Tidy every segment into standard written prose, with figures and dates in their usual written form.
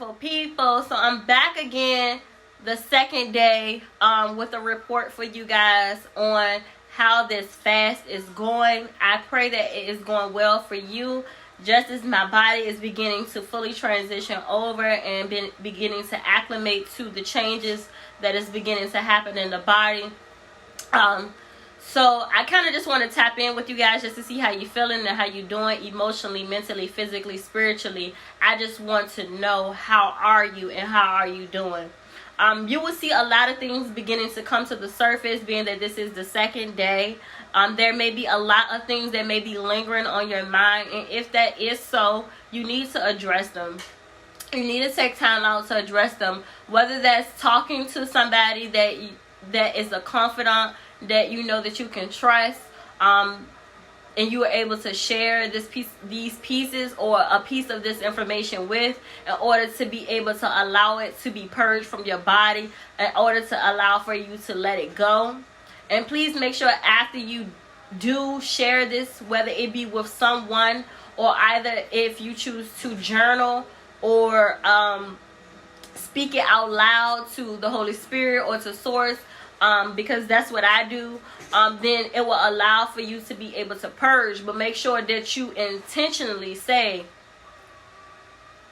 beautiful people. So I'm back again the second day with a report for you guys on how this fast is going. I pray that it is going well for you, just as my body is beginning to fully transition over and beginning to acclimate to the changes that is beginning to happen in the body. So I kind of just want to tap in with you guys just to see how you feeling and how you doing emotionally, mentally, physically, spiritually. I just want to know, how are you and how are you doing? You will see a lot of things beginning to come to the surface, being that this is the second day. There may be a lot of things that may be lingering on your mind, and if that is so, you need to address them. You need to take time out to address them, whether that's talking to somebody that is a confidant, that you know that you can trust, and you are able to share these pieces or a piece of this information with, in order to be able to allow it to be purged from your body, in order to allow for you to let it go. And please make sure after you do share this, whether it be with someone, or either if you choose to journal or speak it out loud to the Holy Spirit or to Source, because that's what I do, then it will allow for you to be able to purge. But make sure that you intentionally say,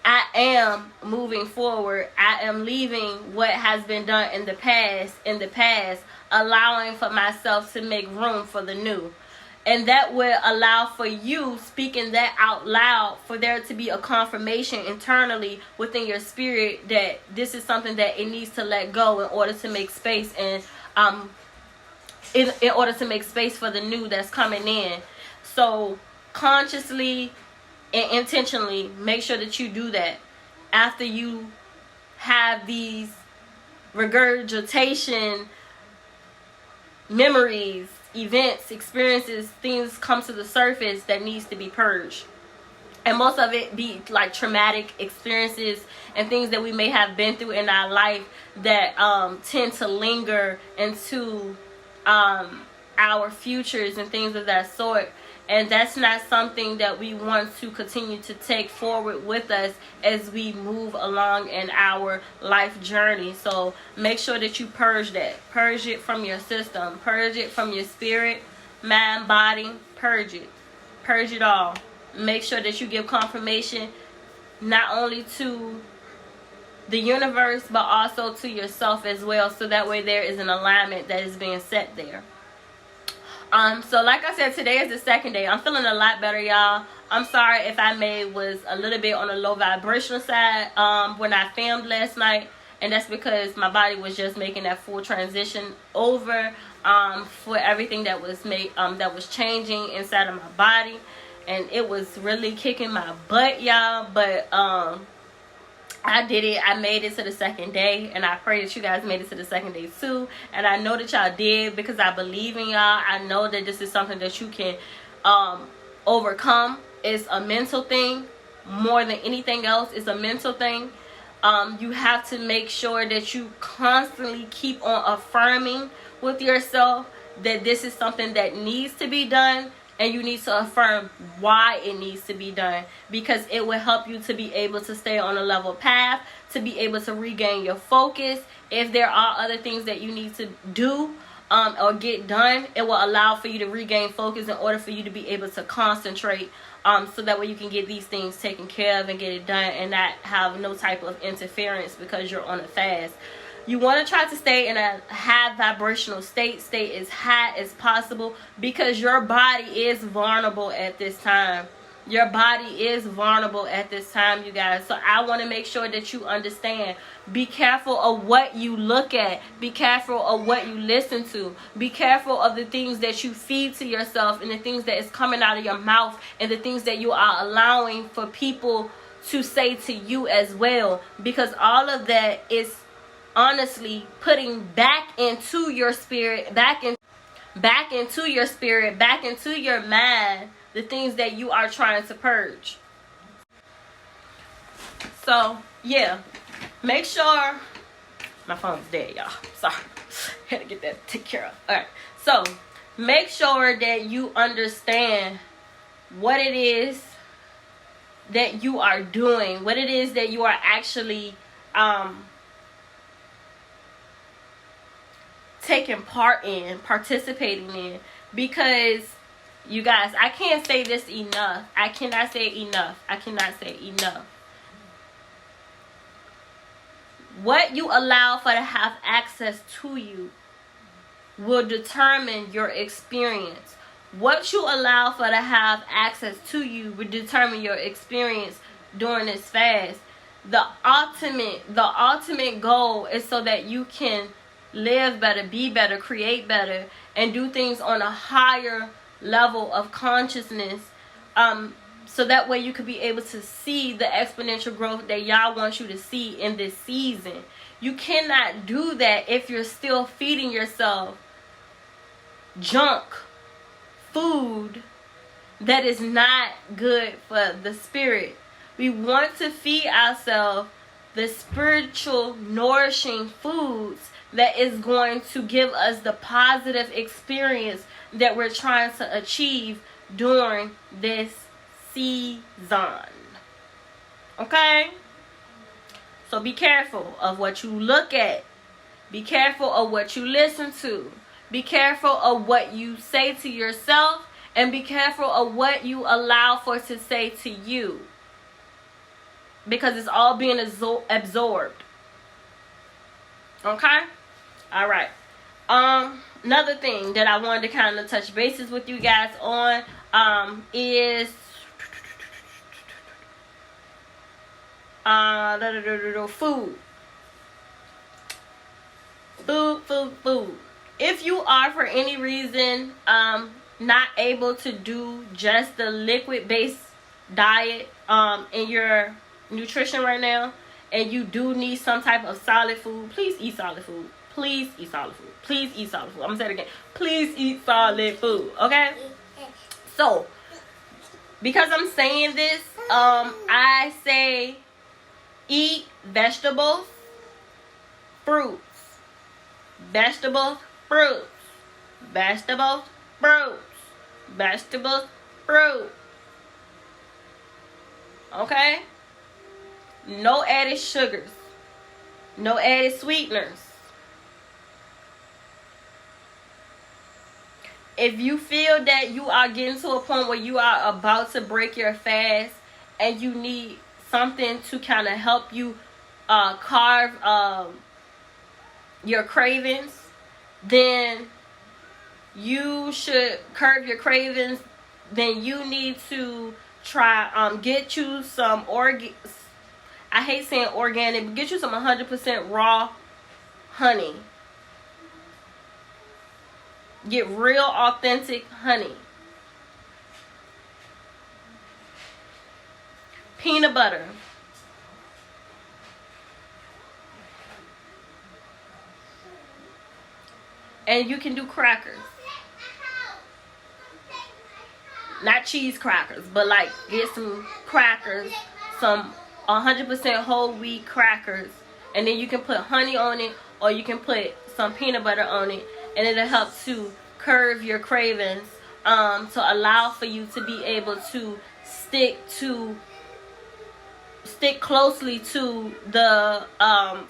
I am moving forward. I am leaving what has been done in the past, allowing for myself to make room for the new. And that will allow for you, speaking that out loud, for there to be a confirmation internally within your spirit that this is something that it needs to let go in order to make space, and in order to make space for the new that's coming in. So consciously and intentionally make sure that you do that after you have these regurgitation memories, events, experiences, things come to the surface that needs to be purged. And most of it be like traumatic experiences and things that we may have been through in our life that tend to linger into our futures and things of that sort. And that's not something that we want to continue to take forward with us as we move along in our life journey. So make sure that you purge that. Purge it from your system. Purge it from your spirit, mind, body. Purge it. Purge it all. Make sure that you give confirmation not only to the universe, but also to yourself as well. So that way there is an alignment that is being set there. So like I said, today is the second day. I'm feeling a lot better, y'all. I'm sorry if I was a little bit on the low vibrational side when I filmed last night, and that's because my body was just making that full transition over for everything that was that was changing inside of my body, and it was really kicking my butt, y'all. But I did it. I made it to the second day, and I pray that you guys made it to the second day too. And I know that y'all did, because I believe in y'all. I know that this is something that you can overcome. It's a mental thing more than anything else. It's a mental thing. You have to make sure that you constantly keep on affirming with yourself that this is something that needs to be done. And you need to affirm why it needs to be done, because it will help you to be able to stay on a level path, to be able to regain your focus. If there are other things that you need to do or get done, it will allow for you to regain focus in order for you to be able to concentrate, so that way you can get these things taken care of and get it done and not have no type of interference because you're on a fast. You want to try to stay in a high vibrational state. Stay as high as possible, because your body is vulnerable at this time. Your body is vulnerable at this time, you guys. So I want to make sure that you understand. Be careful of what you look at. Be careful of what you listen to. Be careful of the things that you feed to yourself, and the things that is coming out of your mouth, and the things that you are allowing for people to say to you as well. Because all of that is honestly putting back into your spirit, back into your spirit, back into your mind, the things that you are trying to purge. So yeah, make sure my phone's dead, y'all. Sorry, had to get that taken care of. All right, so make sure that you understand what it is that you are doing, what it is that you are actually taking part in, participating in. Because you guys, I can't say this enough. I cannot say enough. I cannot say enough. What you allow for to have access to you will determine your experience. What you allow for to have access to you will determine your experience during this fast. The ultimate goal is so that you can live better, be better, create better, and do things on a higher level of consciousness, so that way you could be able to see the exponential growth that y'all want you to see in this season. You cannot do that if you're still feeding yourself junk food that is not good for the spirit. We want to feed ourselves the spiritual, nourishing foods that is going to give us the positive experience that we're trying to achieve during this season. Okay? So be careful of what you look at. Be careful of what you listen to. Be careful of what you say to yourself. And be careful of what you allow for to say to you. Because it's all being absorbed. Okay? Alright. Another thing that I wanted to kind of touch bases with you guys on is food. Food. If you are for any reason not able to do just the liquid-based diet in your nutrition right now, and you do need some type of solid food, please eat solid food. Please eat solid food. Please eat solid food. I'm going to say it again. Please eat solid food. Okay? So, because I'm saying this, I say eat vegetables, fruits. Vegetables, fruits. Vegetables, fruits. Vegetables, fruit. Okay? No added sugars. No added sweeteners. If you feel that you are getting to a point where you are about to break your fast and you need something to kind of help you carve your cravings, then you should curb your cravings. Then you need to try get you some I hate saying organic, but get you some 100% raw honey. Get real authentic honey. Peanut butter. And you can do crackers. Not cheese crackers, but like get some crackers, some 100% whole wheat crackers, and then you can put honey on it, or you can put some peanut butter on it, and it'll help to curb your cravings, to allow for you to be able to stick closely to the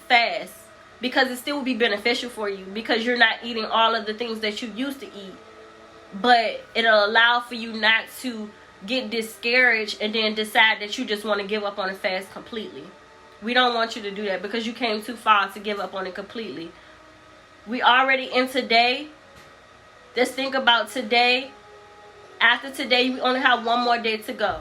fast, because it still will be beneficial for you, because you're not eating all of the things that you used to eat, but it'll allow for you not to get discouraged and then decide that you just want to give up on the fast completely. We don't want you to do that, because you came too far to give up on it completely. We already in today. Just think about today. After today, we only have one more day to go,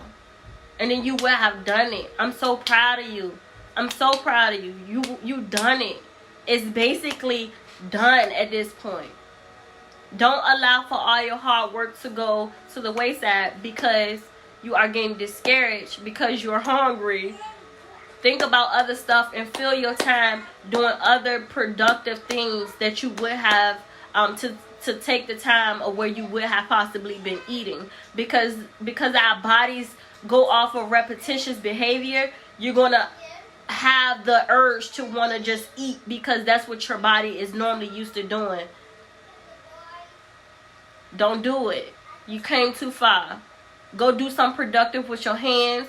and then you will have done it. I'm so proud of you. I'm so proud of you. You done it. It's basically done at this point. Don't allow for all your hard work to go to the wayside because you are getting discouraged, because you're hungry. Think about other stuff and fill your time doing other productive things that you would have to take the time of where you would have possibly been eating. Because our bodies go off of repetitious behavior, you're going to have the urge to want to just eat, because that's what your body is normally used to doing. Don't do it. You came too far. Go do something productive with your hands.